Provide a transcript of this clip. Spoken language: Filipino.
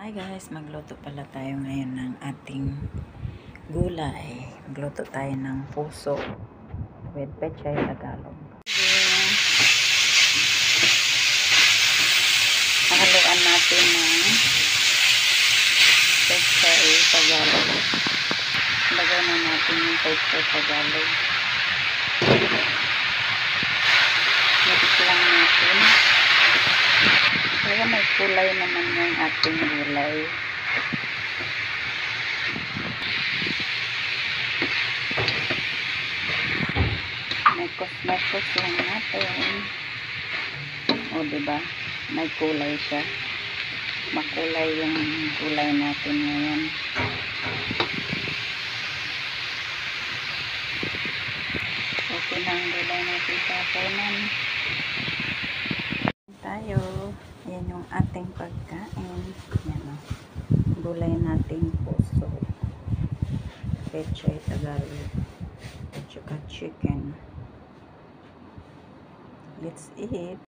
Hi guys, magluto pala tayo ngayon ng ating gulay. Magluto tayo ng puso with pechay Tagalog. Haluan natin ng pechay Tagalog. Lagay na natin yung pechay Tagalog. Mix lang natin. Kaya may kulay naman yung ating gulay. Mekos lang natin. O diba? May kulay siya. Makulay yung gulay natin ngayon. Okay na ang gulay natin sa kanan. Tayo. Ayan yung ating pagkain. Ayan o. Gulay nating puso. Pechay Tagalog. At saka chicken. Let's eat.